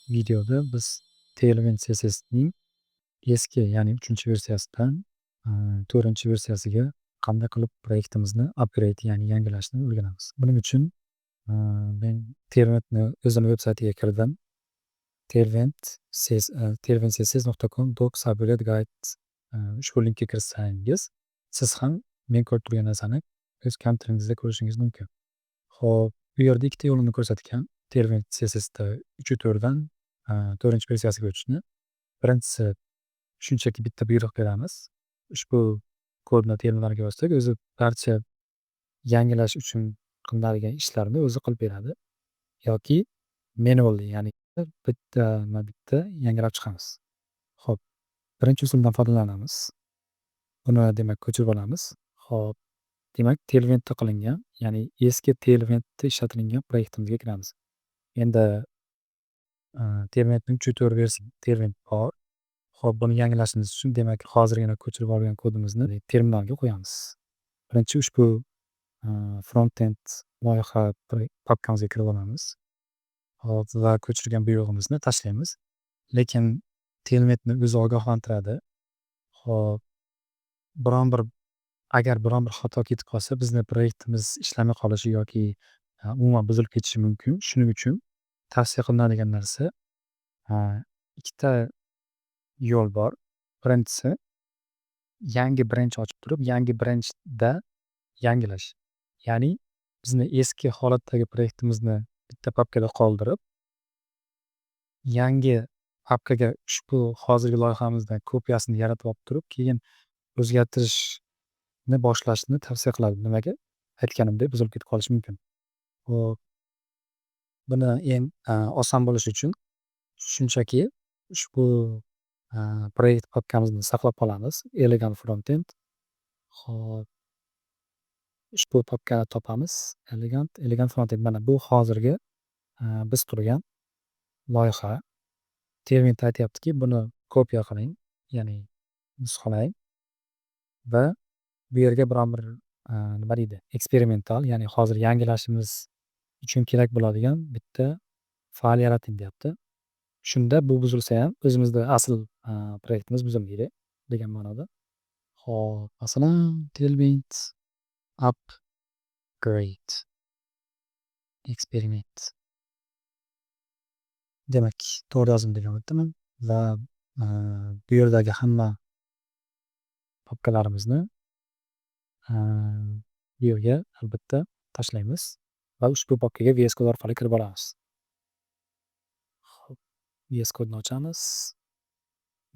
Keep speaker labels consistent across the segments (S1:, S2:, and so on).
S1: Videoda biz Tailwind CSS'ning eski, ya'ni 3-versiyasidan 4-versiyasiga qanday qilib proyektimizni upgrade, ya'ni yangilashni o'rganamiz. Buning uchun men Tailwindni o'zini veb-saytiga kirdim. tailwindcss.com docs_guide ushbu linkka kirsangiz, siz ham men ko'rib turgan narsani o'z kompyuteringizda ko'rishingiz mumkin. Xo'p, bu yerda ikkita yo'lini ko'rsatgan. Tailwind CSSda 3.4dan 4-versiyasiga o'tishni. Birinchisi, shunchaki bitta buyruq beramiz. Ushbu kodni terminalga yozsak, o'zi barcha yangilash uchun qilinadigan ishlarni o'zi qilib beradi. Yoki manually, ya'ni bitta yangilab chiqamiz. Xo'p, birinchi usuldan foydalanamiz. Buni demak ko'chirib olamiz. Xo'p, demak Tailwindda qilingan, ya'ni eski Tailwindda ishlatilgan proyektimizga kiramiz. Endi Tailwindning 3.4 Tailwind bor. Xo'p, buni yangilashimiz uchun demak hozirgina ko'chirib olgan kodimizni terminalga qo'yamiz. Birinchi ushbu frontend loyiha papkamizga kirib olamiz. Hop, va ko'chirgan buyrug'imizni tashlaymiz. Lekin Tailwindni o'zi ogohlantiradi. Hop, agar biron bir xato ketib qolsa, bizni proyektimiz ishlamay qolishi yoki umuman buzilib ketishi mumkin. Shuning uchun tavsiya qilinadigan narsa ikkita yo'l bor. Birinchisi, yangi branch ochib turib, yangi branchda yangilash. Ya'ni bizni eski holatdagi proyektimizni bitta papkada qoldirib, yangi papkaga ushbu hozirgi loyihamizdan kopiyasini yaratib olib turib, keyin o'zgartirishni boshlashni tavsiya qiladi. Nimaga? Aytganimdek, buzilib ketib qolishi mumkin. Hop, buni eng oson bo'lishi uchun shunchaki ushbu proyekt papkamizni saqlab qolamiz. Elegant frontend. Hop, ushbu papkani topamiz. Elegant frontend. Mana bu hozirgi biz turgan loyiha. Tailwind aytyaptiki, buni kopiya qiling, ya'ni nusxalang va bu yerga biron bir nima deydi, eksperimental, ya'ni hozir yangilashimiz uchun kerak bo'ladigan bitta fayl yarating deyapti. Shunda bu buzilsa ham o'zimizda asl proyektimiz buzilmaydi degan ma'noda. Hop, masalan, Tailwind upgrade experiment. Demak, to'g'ri yozdim degan umiddaman va bu yerdagi hamma papkalarimizni bu yerga albatta tashlaymiz va ushbu papkaga VS Code orqali kirib olamiz. Hop, VS Code'ni ochamiz.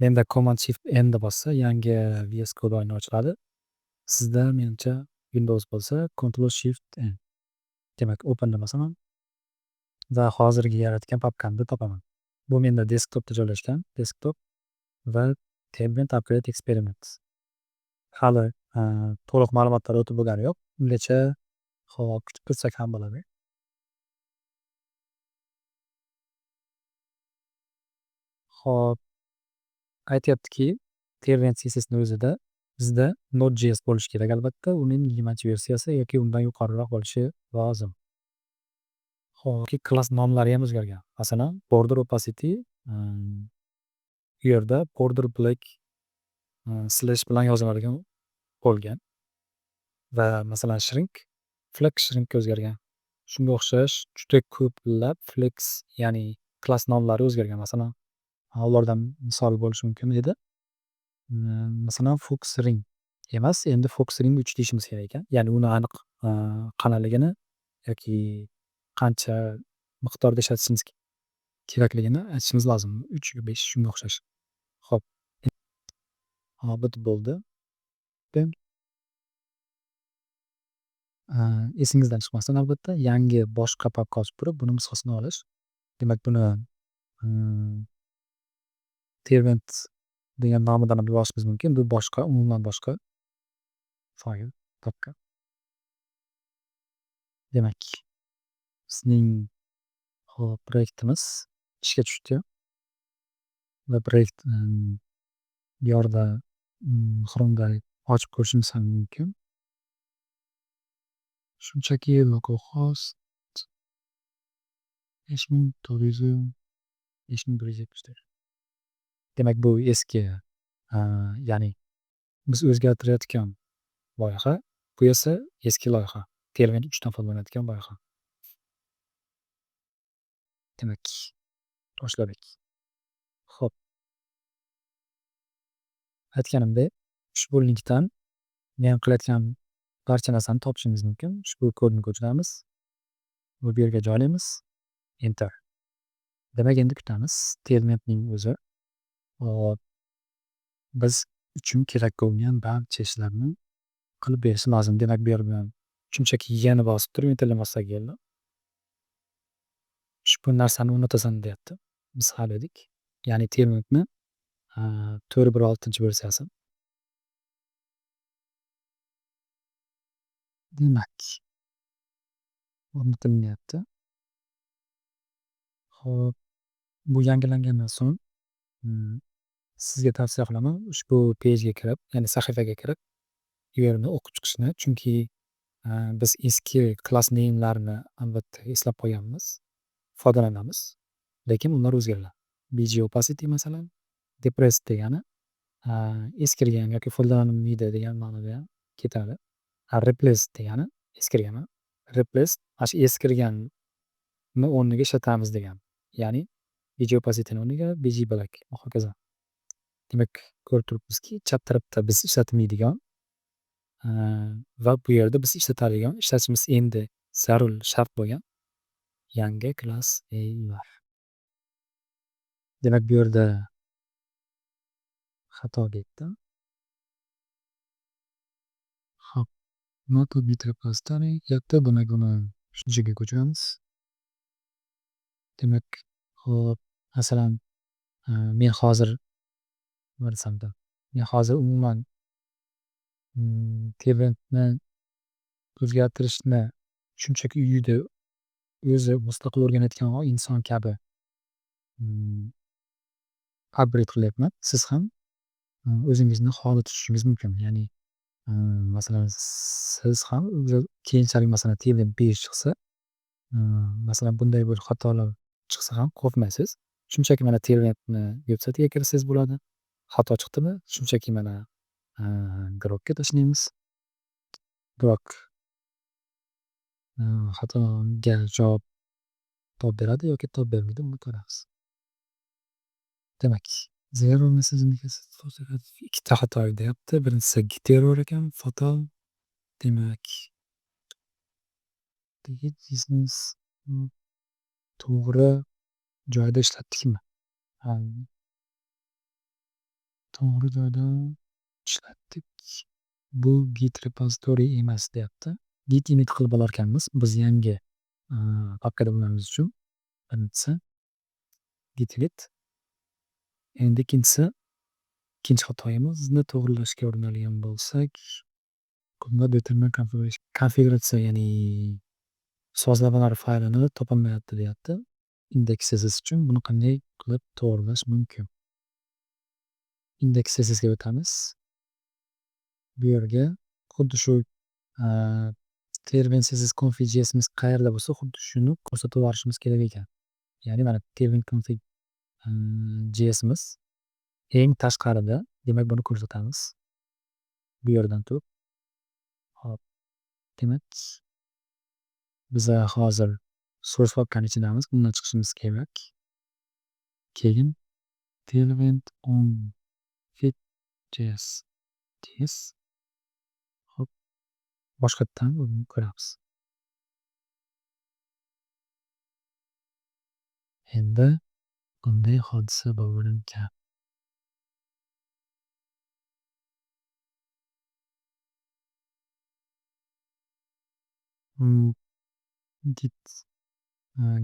S1: Menda Command Shift N deb bossa yangi VS Code oyna ochiladi. Sizda menimcha Windows bo'lsa Ctrl Shift N. Demak, open deb bosaman va hozirgi yaratgan papkamni topaman. Bu menda desktopda joylashgan, desktop va Tailwind upgrade experiment. Hali to'liq ma'lumotlar o'tib bo'lgani yo'q. Ungacha hop, kutib tursak ham bo'ladi. Hop, aytyaptiki, Tailwind CSSni o'zida bizda Node.js bo'lishi kerak albatta. Uning 20-versiyasi yoki undan yuqoriroq bo'lishi lozim. Hop, klass nomlari ham o'zgargan. Masalan, border opacity bu yerda border black slash bilan yoziladigan bo'lgan. Va masalan flex shrinkga o'zgargan. Shunga o'xshash juda ko'plab flex, ya'ni klass nomlari o'zgargan. Masalan, ulardan misol bo'lishi mumkin edi. Masalan, fox ring emas, endi fox ring 3 deyishimiz kerak ekan. Ya'ni uni aniq qanaligini yoki qancha miqdorda ishlatishimiz kerakligini aytishimiz lozim. 3 yoki 5 shunga o'xshash. Xo'p. Hop, bo'ldi. Esingizdan chiqmasdan albatta yangi boshqa papka ochib turib, buni nusxasini olish. Demak, buni Tailwind degan nomidan ham yuborishimiz mumkin. Bu boshqa, umuman boshqa fayl, papka. Demak, bizning hop, proyektimiz ishga tushdi va proyekt bu yerda Chrome'da ochib ko'rishimiz ham mumkin. Shunchaki localhost 5900 5174. Demak, bu eski, ya'ni biz o'zgartirayotgan loyiha, bu esa eski loyiha. Tailwind 3 dan foydalanadigan loyiha. Demak, boshladik. Xo'p, aytganimdek, ushbu linkdan men qilayotgan barcha narsani topishingiz mumkin. Ushbu kodni ko'chiramiz va bu yerga joylaymiz. Enter. Demak, endi kutamiz. Tailwindning o'zi hop, biz uchun kerak bo'lgan barcha ishlarni qilib berishi lozim. Demak, bu yer bilan shunchaki yana bosib turib enterlamasdan keldi. Ushbu narsani unutasan deyapti. Biz hal edik. Ya'ni Tailwindni 4.1.6 versiyasi. Demak, o'rnatilyapti. Xo'p, bu yangilangandan so'ng sizga tavsiya qilaman ushbu pejga kirib, ya'ni sahifaga kirib, u yerni o'qib chiqishni. Chunki biz eski class name'larini albatta eslab qolganmiz, foydalanamiz, lekin ular o'zgargan. BG opacity masalan, depressed degani eskirgan yoki foydalanilmaydi degan ma'noda ham ketadi. Replace degani eskirgani. Replace mana shu eskirganni o'rniga ishlatamiz degani. Ya'ni BG opacity'ni o'rniga BG black va hokazo. Demak, ko'rib turibmizki, chap tarafda biz ishlatmaydigan va bu yerda biz ishlatadigan, ishlatishimiz endi zarur shart bo'lgan yangi class var. Demak, bu yerda xato ketdi. Hop, not to be repository deyapti. Demak, uni shunchaga ko'chiramiz. Demak, hop, masalan, men hozir nima desamda, men hozir umuman Tailwindni o'zgartirishni shunchaki uyida o'zi mustaqil o'rganayotgan inson kabi upgrade qilyapman. Siz ham o'zingizni xoli tutishingiz mumkin. Ya'ni masalan, siz ham keyinchalik masalan Tailwind 5 chiqsa, masalan bunday bir xatolar chiqsa ham qo'rqmaysiz. Shunchaki mana Tailwindni veb-saytiga kirsangiz bo'ladi. Xato chiqdimi, shunchaki mana grokka tashlaymiz. Grok xatoga javob topib beradi yoki topib bermaydi, uni ko'ramiz. Demak, zero message ikkita xato deyapti. Birinchisi git error ekan, fatal. Demak, business to'g'ri joyda ishlatdikmi? To'g'ri joyda ishlatdik. Bu git repository emas deyapti. Git init qilib olarkanmiz biz yangi papkada bo'lganimiz uchun. Birinchisi git init. Endi ikkinchi xatoyimizni to'g'rilashga urinadigan bo'lsak, bunda determine konfiguratsiya, ya'ni sozlamalar faylini topolmayapti deyapti. Index.css uchun buni qanday qilib to'g'rilash mumkin? Index.cssga o'tamiz. Bu yerga xuddi shu Tailwind CSS config.jsimiz qayerda bo'lsa, xuddi shuni ko'rsatib yuborishimiz kerak ekan. Ya'ni mana Tailwind config JSimiz eng tashqarida. Demak, buni ko'rsatamiz. Bu yerdan turib. Hop. Demak, biza hozir source papkani ichidamiz. Bundan chiqishimiz kerak. Keyin Tailwind config.js deymiz. Hop. Boshqatdan uni ko'ramiz. Endi bunday hodisa bo'lingan.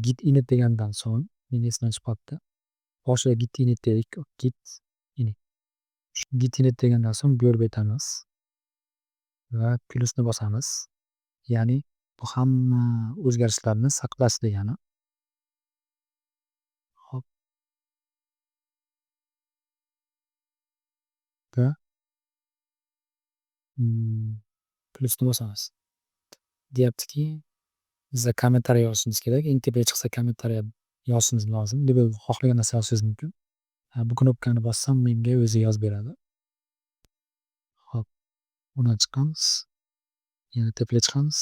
S1: Git init degandan so'ng meni esdan chiqyapti. Boshida git init dedik. Git init. Git init degandan so'ng bu yerga o'tamiz va plyusni bosamiz. Ya'ni bu hamma o'zgarishlarni saqlash degani. Hop. Va plyusni bosamiz. Deyaptiki, biza kommentariy yozishimiz kerak. Eng tepaga chiqsa kommentariy yozishimiz lozim. Label xohlagan narsa yozishingiz mumkin. Bu knopkani bossam menga o'zi yozib beradi. Hop, undan chiqamiz. Yana tepaga chiqamiz.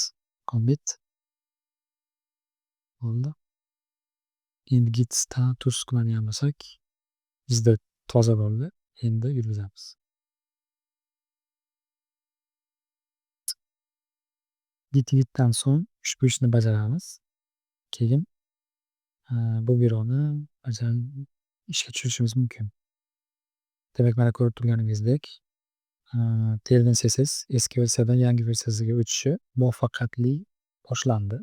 S1: Commit bo'ldi. Endi git status qiladigan bo'lsak, bizda toza bo'ldi. Endi yurgizamiz. Gitdan so'ng ushbu ishni bajaramiz. Keyin bu byuroni ishga tushirishimiz mumkin. Demak, mana ko'rib turganingizdek, Tailwind CSS eski versiyadan yangi versiyasiga o'tishi muvaffaqiyatli boshlandi.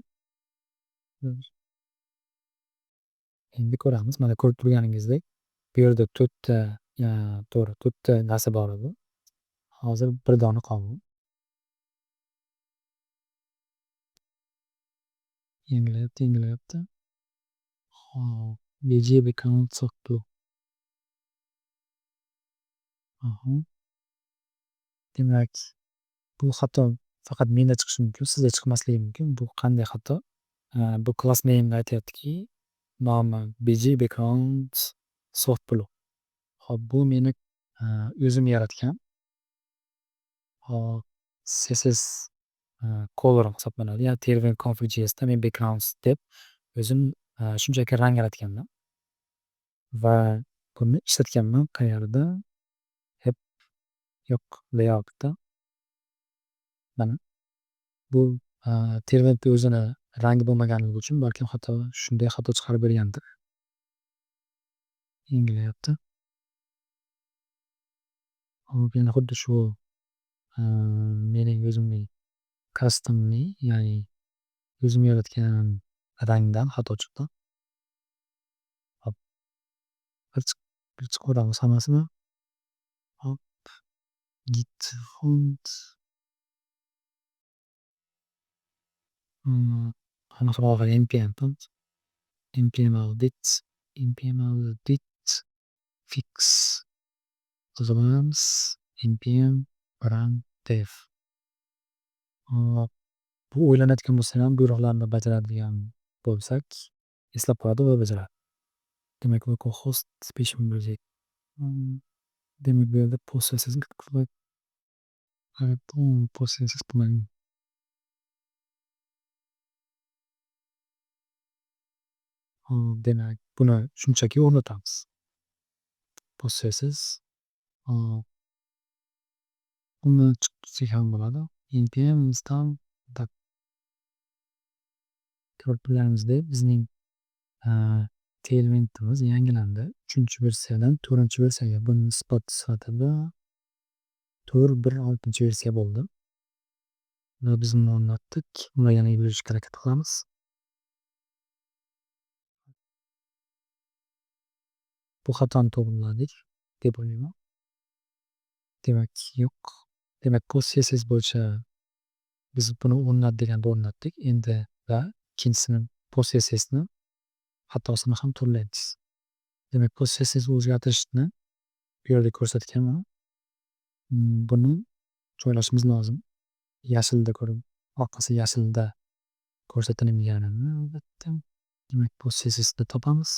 S1: Endi ko'ramiz. Mana ko'rib turganingizdek, bu yerda to'rtta narsa bor edi. Hozir bir dona qoldi. Yangilayapti. Hop, BG account so'qdi. Demak, bu xato faqat menda chiqishi mumkin, sizda chiqmasligi mumkin. Bu qanday xato? Bu class name'da aytyaptiki, nomi BG account soft blue. Hop, bu meni o'zim yaratgan CSS colorim hisoblanadi. Ya'ni Tailwind config.js'da men backgrounds deb o'zim shunchaki rang yaratganman va buni ishlatganman qayerda? Yo'q, layoutda. Mana bu Tailwind o'zini rangi bo'lmaganligi uchun balkim shunday xato chiqarib bergandir. Yangilayapti. Hop, yana xuddi shu mening o'zimning customly, ya'ni o'zim yaratgan rangdan xato chiqdi. Hop, bir chiqaramiz hammasini. Hop, git font qanaqa bo'ladi? npm font, npm audit fix yozamiz. npm run dev. Bu o'ylanayotgan bo'lsa ham buyruqlarni bajaradigan bo'lsak, eslab qoladi va bajaradi. Demak, localhost special music. Demak, bu yerda postcss postcss bo'lmagan. Demak, buni shunchaki o'rnatamiz. Postcss uni chiqarsak ham bo'ladi. npm install ko'rib turganingizdek, bizning Tailwindimiz yangilandi. 3-versiyadan 4-versiyaga buni isbot sifatida 4.1.6 versiya bo'ldi. Va biz uni o'rnatdik. Uni yana yurishga harakat qilamiz. Bu xatoni to'g'riladik deb o'ylayman. Demak, yo'q. Demak, postcss bo'yicha biz buni o'rnat deganda o'rnatdik. Endi va ikkinchisini postcssni xatosini ham to'g'rilaymiz. Demak, postcss o'zgartirishni bu yerda ko'rsatganman. Buni joylashimiz lozim. Yashilda ko'rib, orqasi yashilda ko'rsatilganini albatta. Demak, postcssni topamiz.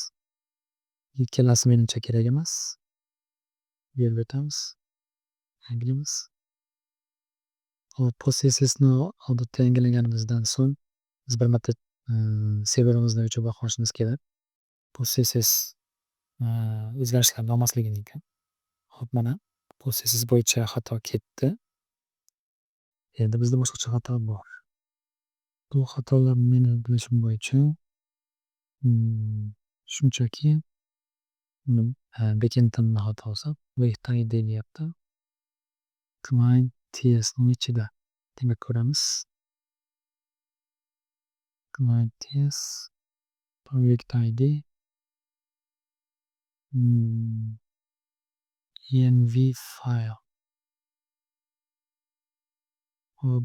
S1: Ikkalasi menimcha kerak emas. Bu yerga o'tamiz. Yangilamiz. Hop, postcssni odatda yangilaganimizdan so'ng biz bir marta serverimizni o'chirib qo'yishimiz kerak. Postcss o'zgarishlarni olmasligi mumkin. Hop, mana postcss bo'yicha xato ketdi. Endi bizda boshqacha xato bor. Bu xatolar meni bilishim bo'yicha shunchaki backend'imni xatosi. Wait deyapti. Client TS'ning ichida. Demak, ko'ramiz. Client TS project ID env file.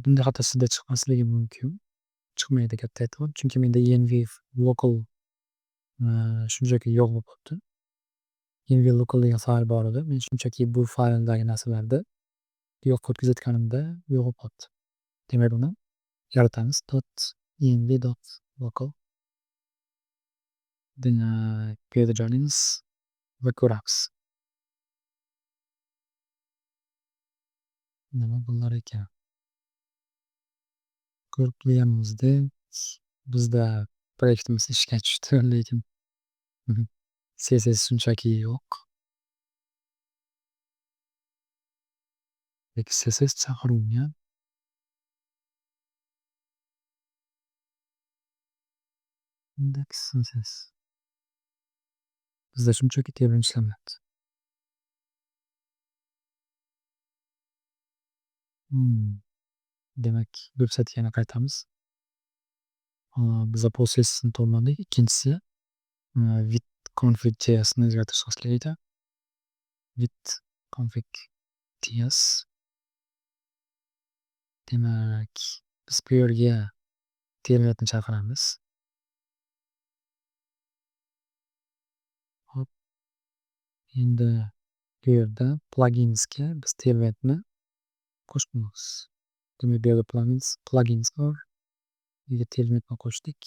S1: Bunday xato sizda chiqmasligi mumkin. Chiqmaydi katta e'tibor, chunki menda env local shunchaki yo'q bo'lib qolibdi. env local degan fayl bor edi. Men shunchaki bu fayldagi narsalarni yo'q o'tkazayotganimda yo'qolib qolibdi. Demak, uni yaratamiz. .env.local Demak, bu yerda joylaymiz va ko'ramiz. Nima bo'lar ekan? Ko'rib turganimizdek, bizda proyektimiz ishga tushdi, lekin CSS shunchaki yo'q. Lekin CSS chaqirilgan. Index CSS. Bizda shunchaki termin ishlamayapti. Demak, veb-saytga yana qaytamiz. Biza post CSS'ni to'ldirdik. Ikkinchisi, with config.js'ni o'zgartirishimiz kerak edi. With config.ts. Demak, biz bu yerga terminatni chaqiramiz. Hop, endi bu yerda pluginsga biz terminatni qo'shamiz. Demak, bu yerda plugins bor. Bu yerga terminatni qo'shdik.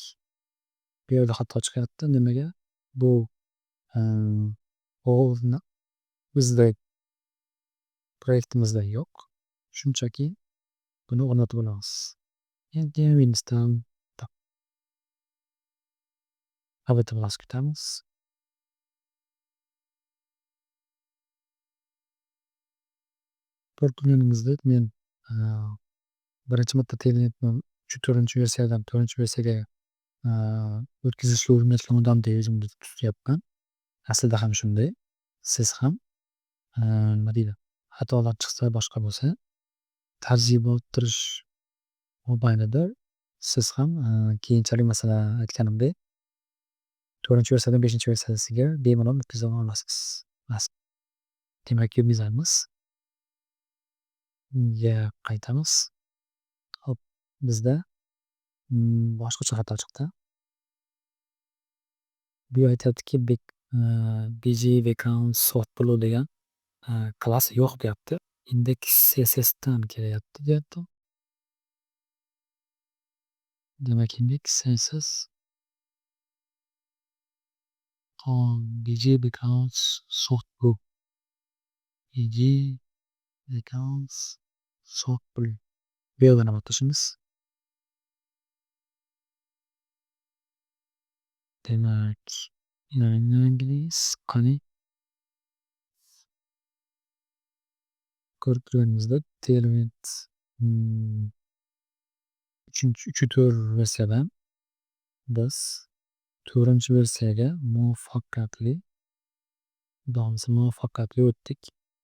S1: Bu yerda xato chiqyapti. Nimaga? Bu o'g'ilni bizda proyektimizda yo'q. Shunchaki buni o'rnatib olamiz. Endi Windows'dan albatta biroz kutamiz. Ko'rib turganingizdek, men birinchi marta terminatni 4-versiyadan 4-versiyaga o'tkazishga urinayotgan odamdek o'zimni tutyapman. Aslida ham shunday. Siz ham nima deydi, xatolar chiqsa, boshqa bo'lsa, tarjima o'ttirish mobaynida siz ham keyinchalik masalan aytganimdek 4-versiyadan 5-versiyasiga bemalol o'tkaza olasiz. Demak, yubizamiz. Unga qaytamiz. Hop, bizda boshqacha xato chiqdi. Bu aytyaptiki bg background soft blue degan klass yo'q deyapti. Index CSS'dan kelyapti deyapti. Demak, index CSS bg background soft blue. bg background soft blue. Bu yerda nima qilishimiz? Demak, ingliz qani? Ko'rib turganingizdek, termit 3-4 versiyadan biz 4-versiyaga muvaffaqiyatli o'tdik.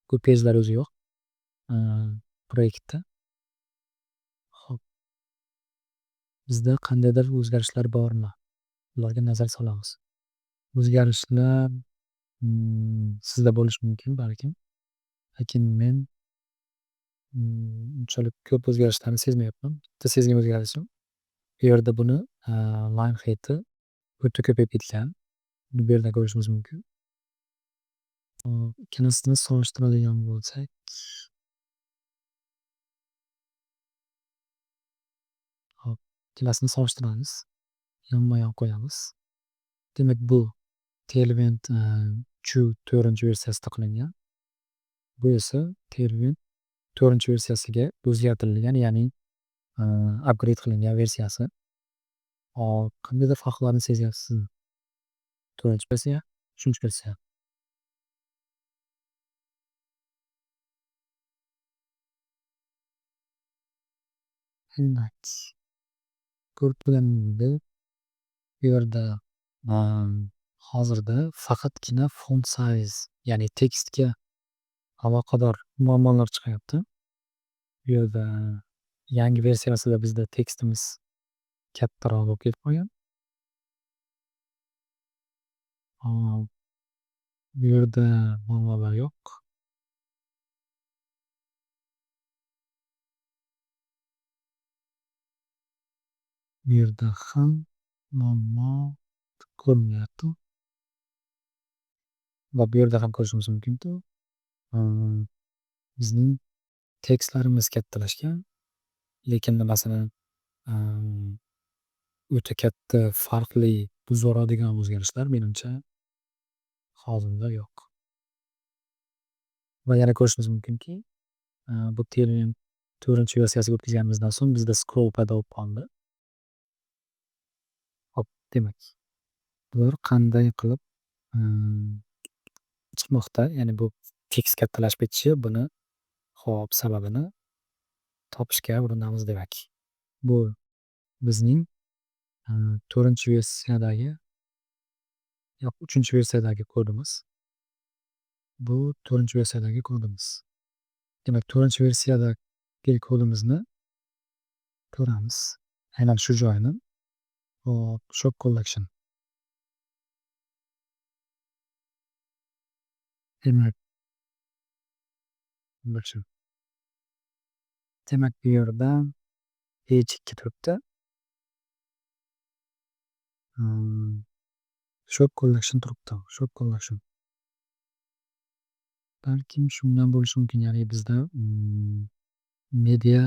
S1: Ko'p pejlar o'zi yo'q proyektda. Hop, bizda qandaydir o'zgarishlar bormi? Ularga nazar solamiz. O'zgarishlar sizda bo'lishi mumkin balkim. Lekin men unchalik ko'p o'zgarishlarni sezmayapman. Bitta sezgan o'zgarishim, bu yerda buni line height'i o'ta ko'payib ketgan. Buni bu yerdan ko'rishimiz mumkin. Ikkalasini solishtiradigan bo'lsak, hop, ikkalasini solishtiramiz. Yonma-yon qo'yamiz. Demak, bu Tailwind 4-versiyasida qilingan. Bu esa Tailwind 4-versiyasiga o'zgartirilgan, ya'ni upgrade qilingan versiyasi. Qandaydir farqlarni sezyapsizmi? 4-versiya, 3-versiya. Demak, ko'rib turganingizdek, bu yerda hozirda faqatgina font size, ya'ni tekstga aloqador muammolar chiqyapti. Bu yerda yangi versiyasida bizda tekstimiz kattaroq bo'lib ketib qolgan. Bu yerda muammolar yo'q. Bu yerda ham muammo ko'rinmayapti. Va bu yerda ham ko'rishimiz mumkinki, bizning tekstlarimiz kattalashgan, lekin masalan o'ta katta farqli buzib yuboradigan o'zgarishlar menimcha hozirda yo'q. Va yana ko'rishimiz mumkinki, bu teoriyaning 4-versiyasiga o'tkazganimizdan so'ng bizda scroll paydo bo'lib qoldi. Hop, demak, bular qanday qilib chiqmoqda? Ya'ni bu tekst kattalashib ketishi buni sababini topishga urinamiz demak. Bu bizning 4-versiyadagi 3-versiyadagi kodimiz. Bu 4-versiyadagi kodimiz. Demak, 4-versiyadagi kodimizni ko'ramiz. Aynan shu joyni. Hop, show collection. Demak, demak bu yerda page 2 turibdi. Show collection turibdi. Show collection. Balkim shundan bo'lishi mumkin. Ya'ni bizda media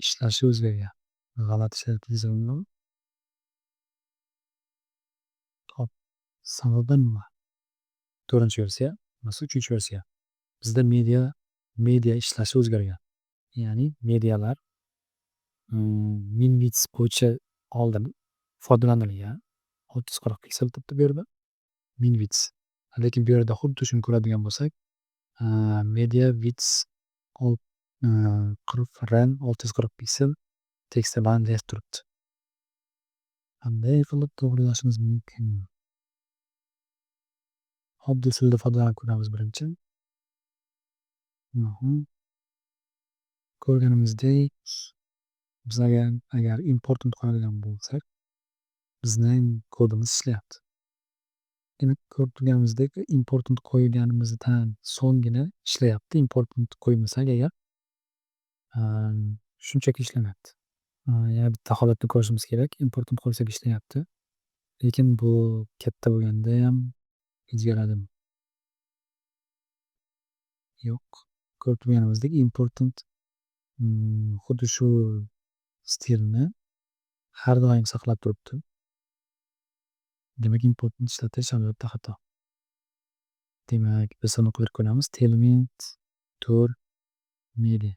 S1: ishlashi o'zgargan. G'alati ishlatilgan. Hop, sababi nima? 4-versiya, emas 3-versiya. Bizda media ishlashi o'zgargan. Ya'ni medialar Minbits bo'yicha oldin foydalanilgan 640 piksel turibdi bu yerda. Minbits. Lekin bu yerda xuddi shuni ko'radigan bo'lsak, MediaWidth 640 piksel tekstga bandlik turibdi. Qanday qilib to'g'rilashimiz mumkin? Oddiy usulda foydalanib ko'ramiz birinchi. Ko'rganimizdek, biz agar important qo'yadigan bo'lsak, bizning kodimiz ishlayapti. Demak, ko'rib turganimizdek, important qo'yganimizdan so'nggina ishlayapti. Important qo'ymasak agar shunchaki ishlamayapti. Yana bitta holatni ko'rishimiz kerak. Important qo'ysak ishlayapti. Lekin bu katta bo'lganda ham o'zgaradimi? Yo'q. Ko'rib turganimizdek, important xuddi shu stilni har doim saqlab turibdi. Demak, important ishlatish albatta xato. Demak, biz uni qilib ko'ramiz. Tailwind tour media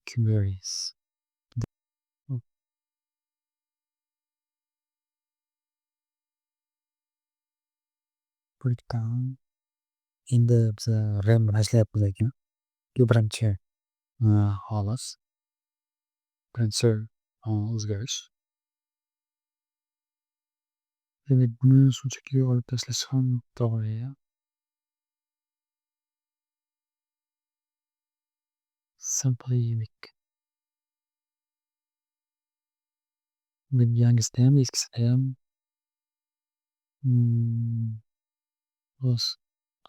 S1: queries. Breakdown. Endi biz RAM bilan ishlayapmiz ekan. Bu birinchi holat. Birinchi o'zgarish. Demak, buni shunchaki olib tashlash ham to'g'ri. Simply unique. Yangisida ham, eskisida ham o'z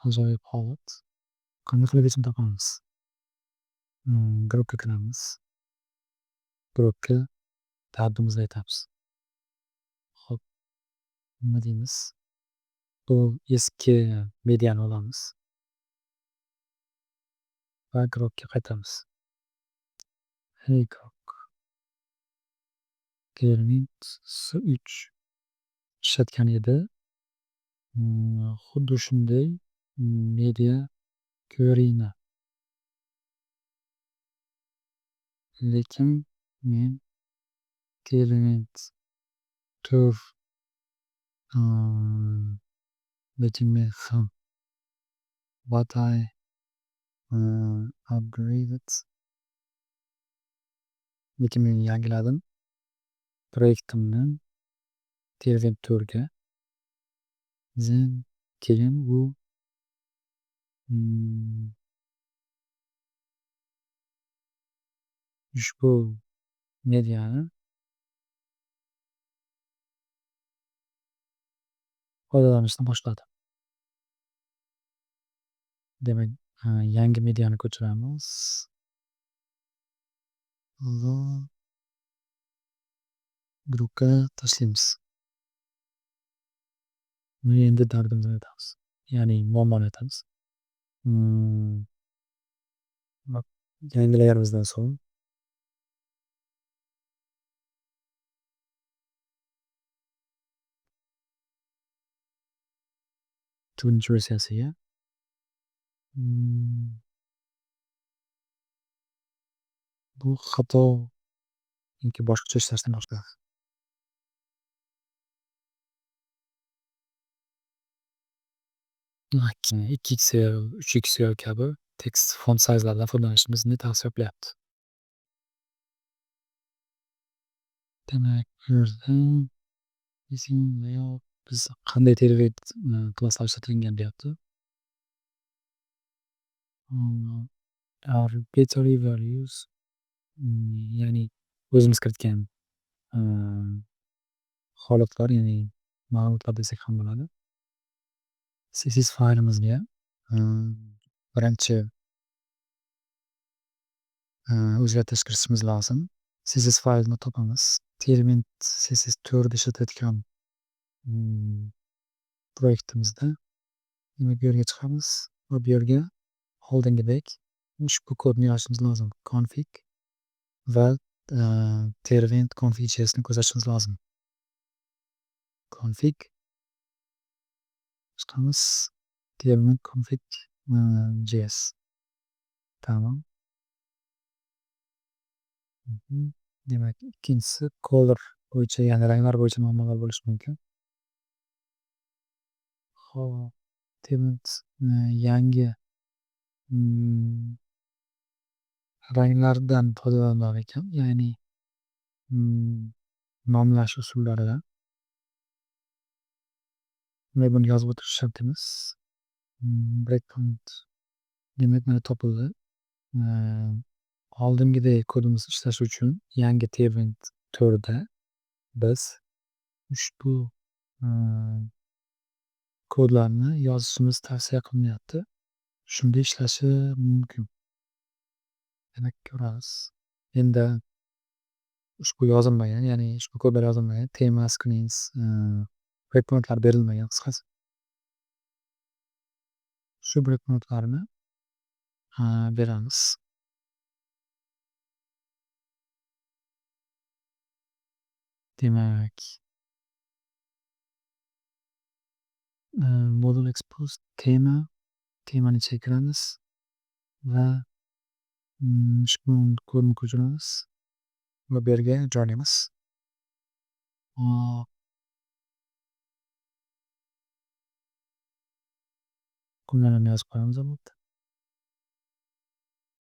S1: ajoyib holat. Qanday qilib yechim topamiz? Grupga kiramiz. Grupga dardimizni aytamiz. Hop, nima deymiz? Bu eski mediani olamiz va grupga qaytamiz. Hey group. Tailwind 3 ishlatgan edi. Xuddi shunday media queryni. Lekin men Tailwind tour lekin men ham what I upgraded. Lekin men yangiladim. Proyektimni Tailwind tourga. Keyin u ushbu mediani foydalanishni boshladi. Demak, yangi mediani ko'chiramiz. Va grupga tashlaymiz. Endi dardimizni aytamiz. Ya'ni muammoni aytamiz. Yangilaganimizdan so'ng Turunchi versiyasiga. Mm, Bu xato yoki boshqacha ishlashdan boshqa. 2XL, 3XL kabi tekst font sayzlaridan foydalanishimizni tavsiya qilyapti. Demak, bu yerda layout biz qanday tervet klasslar ishlatilgan deyapti. Arbitrary values, ya'ni o'zimiz kiritgan holatlar, ya'ni ma'lumotlar desak ham bo'ladi. CSS faylimizga birinchi o'zgartirish kiritishimiz lozim. CSS faylni topamiz. Termint CSS4 ishlatayotgan proyektimizda demak bu yerga chiqamiz va bu yerga oldingidek ushbu kodni yozishimiz lozim. Config va tervent config.jsni ko'rsatishimiz lozim. Config chiqamiz. Tervent config.js. Tamam. Demak, ikkinchisi color bo'yicha, ya'ni ranglar bo'yicha muammolar bo'lishi mumkin. Hop, tervent yangi ranglardan foydalanmar ekan, ya'ni nomlash usullaridan. Demak, buni yozib o'tirish shart emas. Breakpoint demak mana topildi. Oldingidek kodimiz ishlashi uchun yangi tervent 4da biz ushbu kodlarni yozishimiz tavsiya qilinmayapti. Shunda ishlashi mumkin. Demak, ko'ramiz. Endi ushbu yozilmagan, ya'ni ushbu kodlar yozilmagan, tema, screens, breakpointlar berilmagan qisqasi. Shu breakpointlarni beramiz. Demak, model expose temani ichiga kiramiz va ushbu kodni ko'chiramiz va bu yerga joylaymiz. Kunlarni yozib qo'yamiz albatta.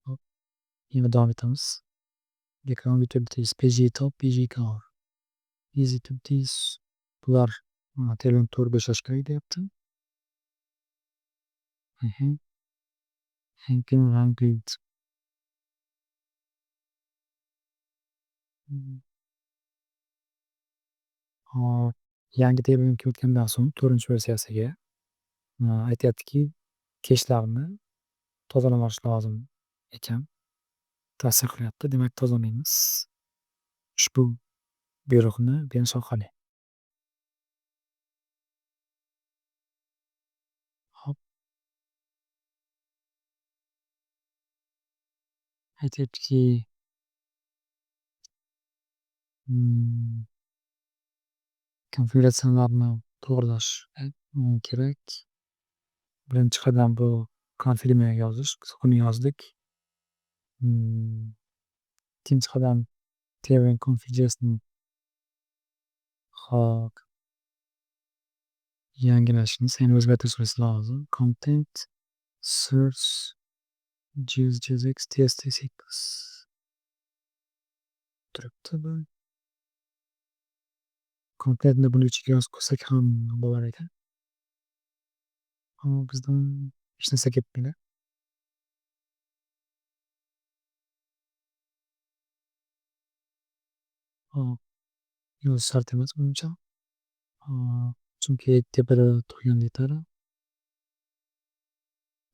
S1: Hop, yana davom etamiz. Background utilities, pg top, pg color, easy utilities bular tervent 4 bo'shash kerak deyapti. Hankin Ranglid. Hop, yangi tervent kiritgandan so'ng 4-versiyasiga aytyaptiki, keshlarni tozalamash lozim ekan. Tavsiya qilyapti. Demak, tozalaymiz. Ushbu buyruqni berish orqali. Hop. Aytyaptiki, konfiguratsiyalarni to'g'rilash kerak. Birinchi qadam bu konfigni yozish. Buni yozdik. Ikkinchi qadam tervent config.jsni hop yangilashimiz, ya'ni o'zgartirish lozim. Content search JSX TST6 turibdi bu. Kontentni buni ichiga yozib qo'ysak ham bo'lar ekan. Ammo bizdan hech narsa ketmaydi. Yozish shart emas menimcha. Chunki tepada turgan yetarli.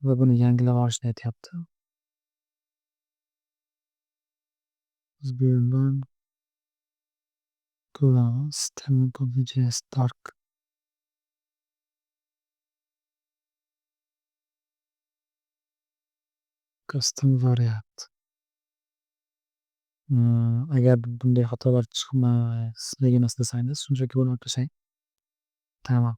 S1: Va buni yangilab olishni aytyapti. Biz bu yerdan ko'ramiz. Tervent config.js dark. Custom variant. Agar bunday xatolar chiqmasligini istasangiz, shunchaki buni o'tkazing. Tamam.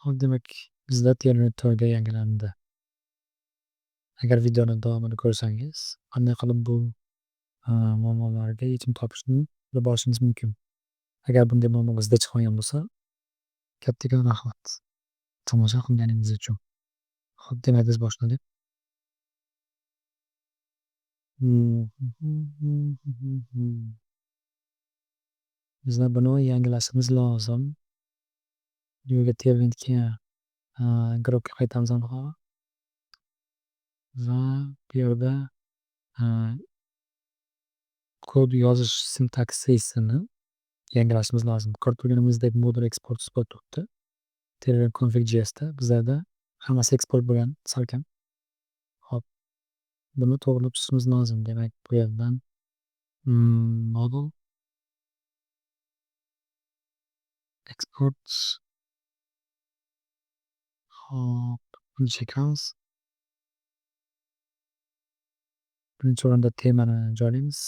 S1: Hop, demak, bizda Terminator'ga yangilandi. Agar videoni davomini ko'rsangiz, qanday qilib bu muammolarga yechim topishni bilib olishingiz mumkin. Agar bunday muammo bizda chiqmagan bo'lsa, kattakon rahmat tomosha qilganingiz uchun. Hop, demak biz boshladik. Bizlar buni yangilashimiz lozim. Yo'lga Termintga grobga qaytamiz aniqrog'i va bu yerda kod yozish sintaksisini yangilashimiz lozim. Ko'rib turganimizdek modul export support turibdi. Terminal config.jsda bizlarda hammasi export bo'lgan salkam. Hop, buni to'g'rilab chiqishimiz lozim. Demak, bu yerdan modul export hop, buni chekamiz. Birinchi o'rinda temani joylaymiz.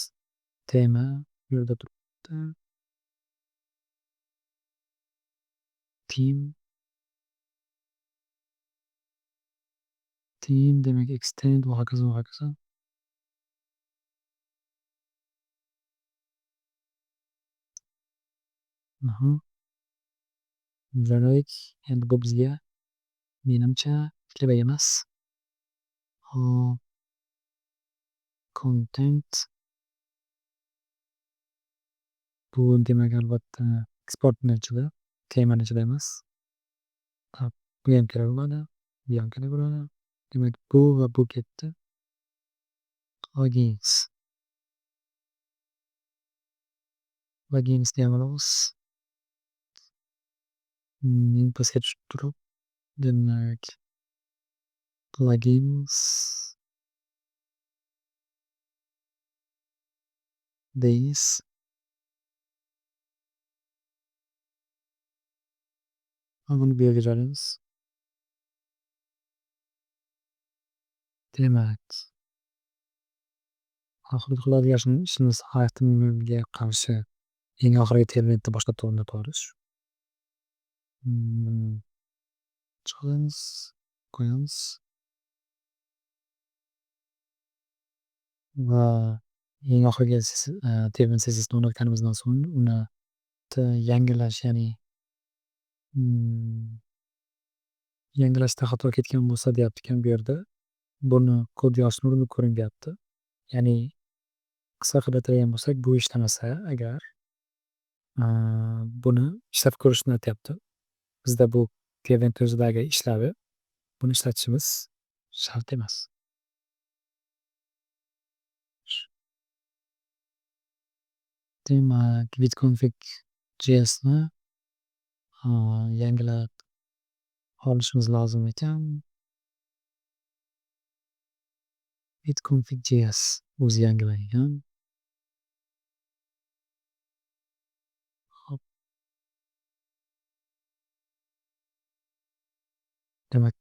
S1: Tema bu yerda turibdi. Theme demak extend va hokazo va hokazo. Joyladik. Endi bu bizga menimcha kerak emas. Hop, content bu demak albatta exportni ichida, temani ichida emas. Hop, bu ham kerak bo'ladi. Bu ham kerak bo'ladi. Demak, bu va bu ketdi. Plugins. Pluginsni ham olamiz. Pastga tushib turib, demak, plugins this va buni bu yerga joylaymiz. Demak, oxirgi qiladigan ishimiz HTMLga qarshi eng oxirgi terminalni boshlab o'rnata olish. Chiqamiz, qo'yamiz va eng oxirgi termin sessiyasini o'rnatganimizdan so'ng uni yangilash, ya'ni yangilashda xato ketgan bo'lsa deyapti ekan bu yerda. Buni kod yozishni urinib ko'ring deyapti. Ya'ni qisqa qilib aytadigan bo'lsak, bu ishlamasa agar buni ishlab ko'rishni aytyapti. Bizda bu Terminal o'zidagi ishlavi, buni ishlatishimiz shart emas. Demak, bitconfig.jsni yangilab olishimiz lozim ekan. Bitconfig.js o'zi yangilangan. Hop. Demak,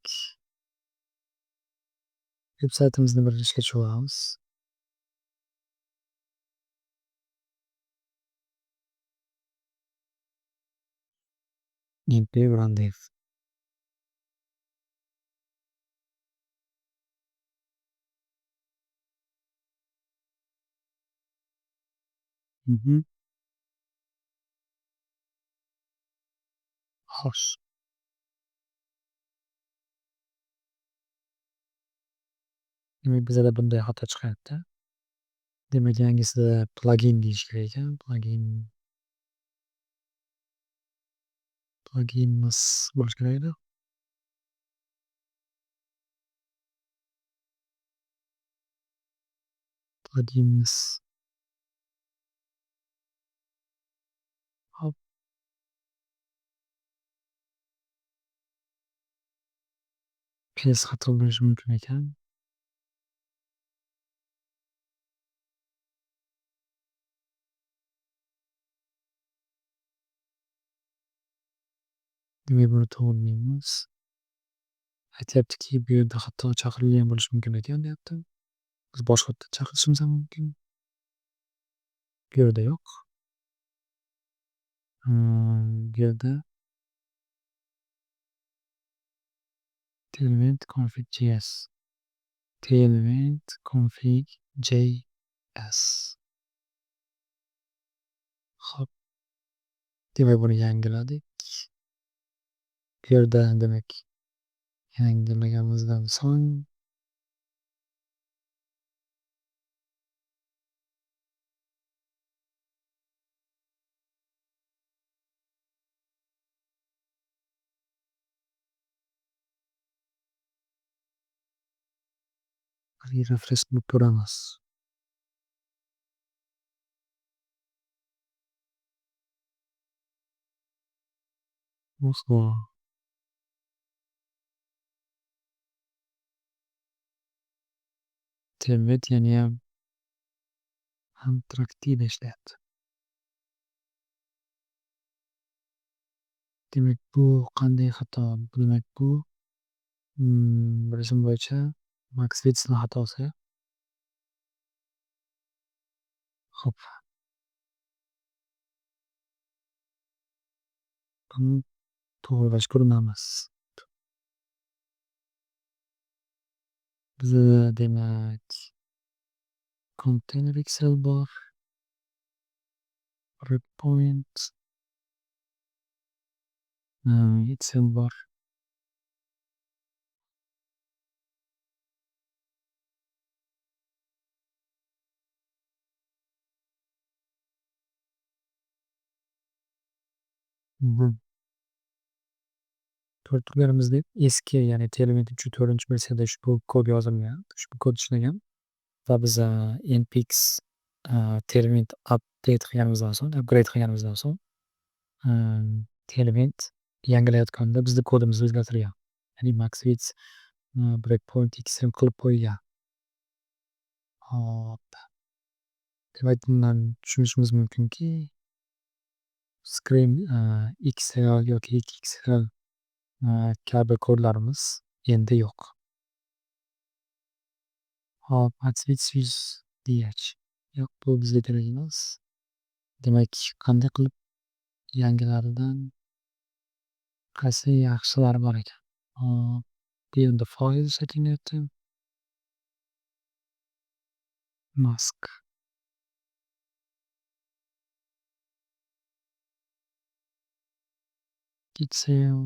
S1: veb-saytimizni bir ishga tushiramiz. Endi run dev. Xo'sh. Demak, bizada bunday xato chiqyapti. Demak, yangisida plugin deyish kerak ekan. Pluginimiz bo'lishi kerak edi. Pluginimiz. Hop. PS xato bo'lishi mumkin ekan. Demak, buni to'g'rilaymiz. Aytyaptiki, bu yerda xato chaqirilgan bo'lishi mumkin ekan deyapti. Biz boshqa yerdan chaqirishimiz ham mumkin. Bu yerda yo'q. Bu yerda Tailwind config.js. Tailwind config.js. Hop, demak buni yangiladik. Bu yerda demak yangilaganimizdan so'ng refresh qilib ko'ramiz. Muhlo. Tailwind ham interaktiv ishlayapti. Demak bu qanday xato? Demak bu bilishim bo'yicha Maxwit'sning xatosi. Hop, buni to'g'rilashga urinamiz. Bizda demak container Excel bor. Breakpoint Excel bor. Ko'rib turganimizdek eski ya'ni Tailwind 3.4-versiyada ushbu kod yozilgan, ushbu kod ishlagan va biz npx Tailwind update qilganimizdan so'ng, upgrade qilganimizdan so'ng Tailwind yangilayotganda bizni kodimiz o'zgartirilgan. Ya'ni Maxwitz breakpoint Excel qilib qo'ygan. Hop, demak bundan tushunishimiz mumkinki Scream XL yoki XXL kabi kodlarimiz endi yo'q. Hop, Maxwitz DH yo'q, bu bizga kerak emas. Demak, qanday qilib yangilaridan qaysi yaxshilari bor ekan? Bu yerda file setting deyapti. Mask. Pixel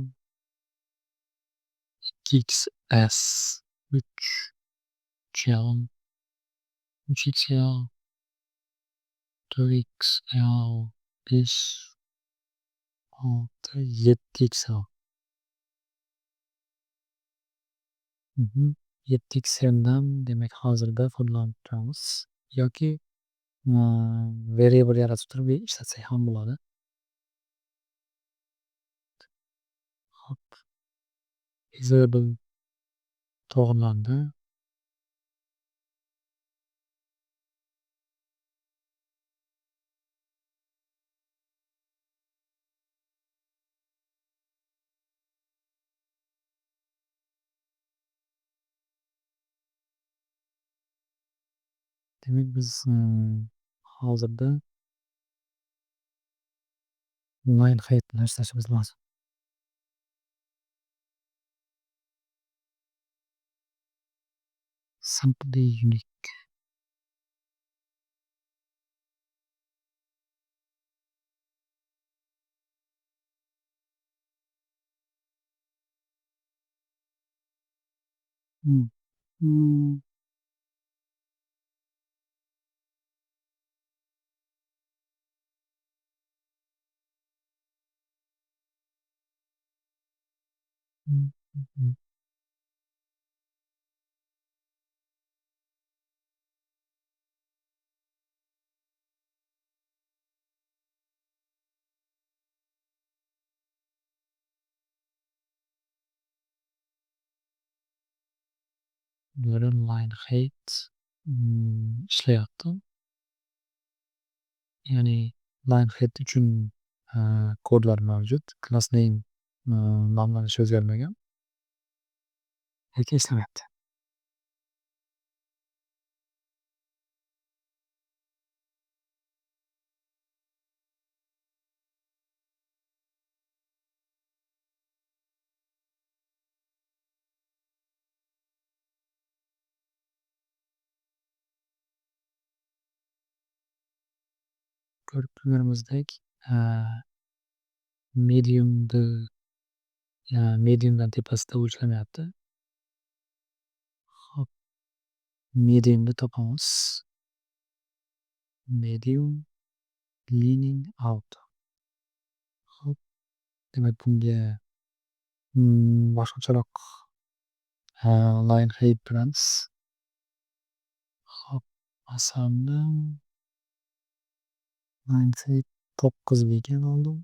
S1: XS 3XL 3XL 4XL 5 6 7XL 7XLdan demak hozirda foydalanib turamiz yoki variable yaratib turib ishlatsak ham bo'ladi. Hop, disable to'g'rilandi. Demak biz hozirda line height bilan ishlashimiz lozim. Simply unique. Mm. Mm. Mm. Mm. Böyle line height ishlayapti. Ya'ni line height uchun kodlar mavjud. Class name nomlanishi o'zgarmagan. Lekin ishlamayapti. ko'rib turganimizdek, mediumni mediumdan tepasida o'lchamayapti. Hop, mediumni topamiz. Medium leaning out. Hop, demak bunga boshqacharoq line height beramiz. Hop, masalni line height 9 degan oldim.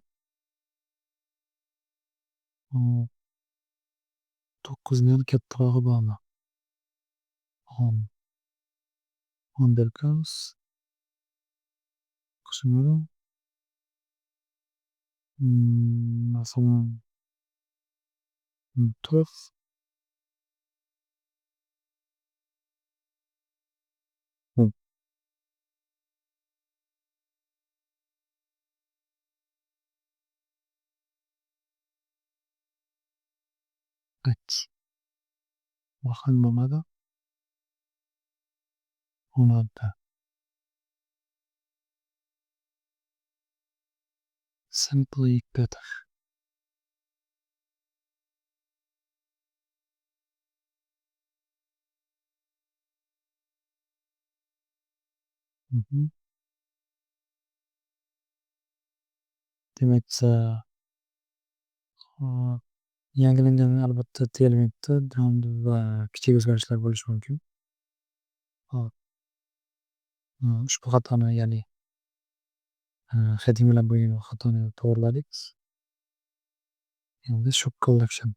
S1: 9dan kattarog'i bormi? 10 beramiz. Qo'shimcha masalan 4. Hop, Waxin bo'lmadi. 16. Simply better. Demak, yangilangan albatta Tailwindda va kichik o'zgarishlar bo'lishi mumkin. Hop, ushbu xatoni, ya'ni heading bilan bo'lgan xatoni to'g'riladik. Endi shock collection.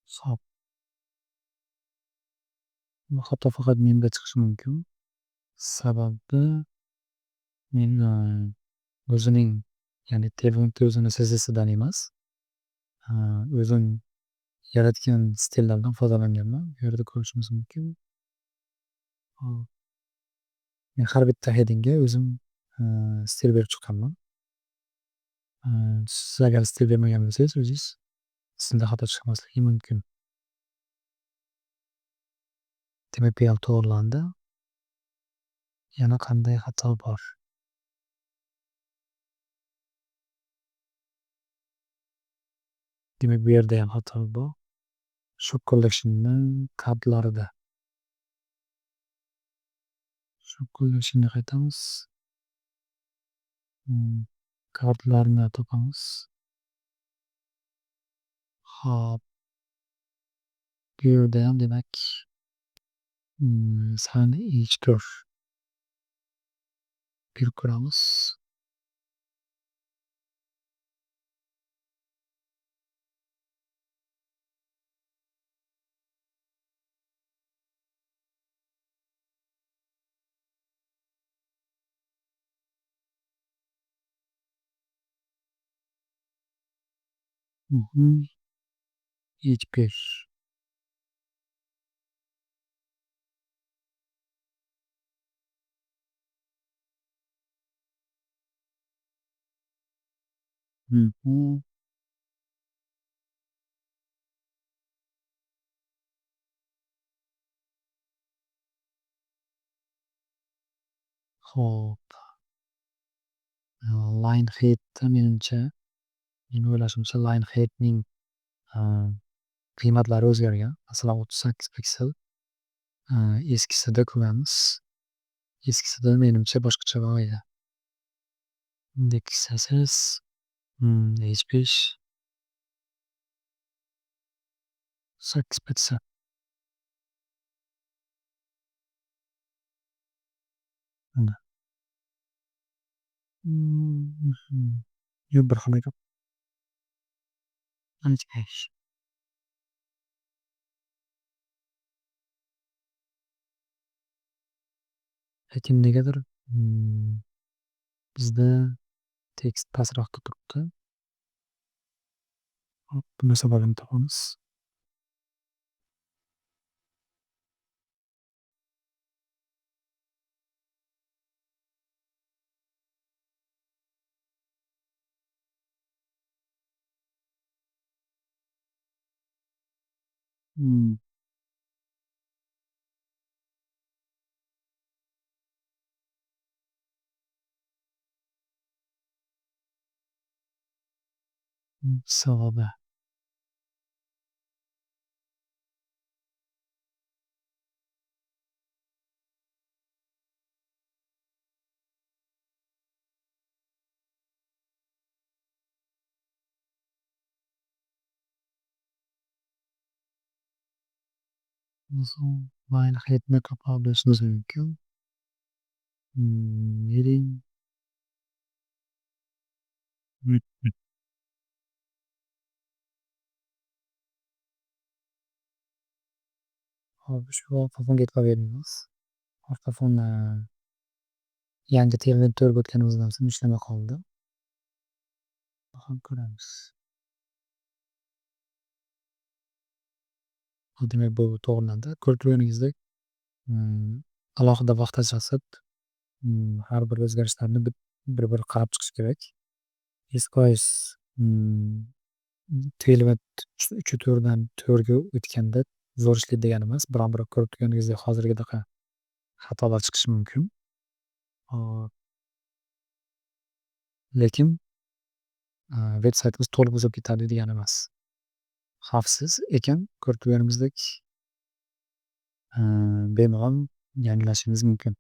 S1: Hisob. Bu xato faqat menda chiqishi mumkin. Sababi men o'zining, ya'ni Tailwind o'zini CSS'idan emas, o'zim yaratgan stillardan foydalanganman. Bu yerda ko'rishingiz mumkin. Men har bitta headingga o'zim stil berib chiqqanman. Siz agar stil bermagan bo'lsangiz, o'zingiz stilda xato chiqmasligi mumkin. Demak, bu ham to'g'rilandi. Yana qanday xato bor? Demak, bu yerda ham xato bor. Shock collection'ni kodlarida. Shock collection'ga qaytamiz. Kodlarni topamiz. Hop, bu yerda ham demak sani h4 berib ko'ramiz. H5. Xo'p, line height'da menimcha, mening o'ylashimcha line height'ning qiymatlari o'zgargan. Masalan, 38 piksel eskisida ko'ramiz. Eskisida menimcha boshqacharoq edi. Indeksiyasiz, H5 sakkiz bitsa. Mana. Yo'q, bir xil ekan. Ancha. Lekin negadir, bizda tekst pastroqda turibdi. Hop, buni sababini topamiz. Mmm, Savobi. Also, meine Make-up ist mümkün. Meeting. Hop, shu ortafonga e'tiboringiz. Ortafon, yangi terminal to'lib o'tganimizdan so'ng ishlamay qoldi. Baham ko'ramiz. Demak, bu to'g'rilandi. Ko'rib turganingizdek, alohida vaqt ajratib, har bir o'zgarishlarni bir qarab chiqish kerak. 100% Telegram 3 ga o'tganda zo'r ishlaydi degani emas. Biron-bir ko'rib turganingizdek hozirgidaqa xatolar chiqishi mumkin. Hop, lekin, veb-saytimiz to'liq buzilib ketadi degani emas. Xavfsiz ekan, ko'rib turganimizdek, bemalol yangilashingiz mumkin.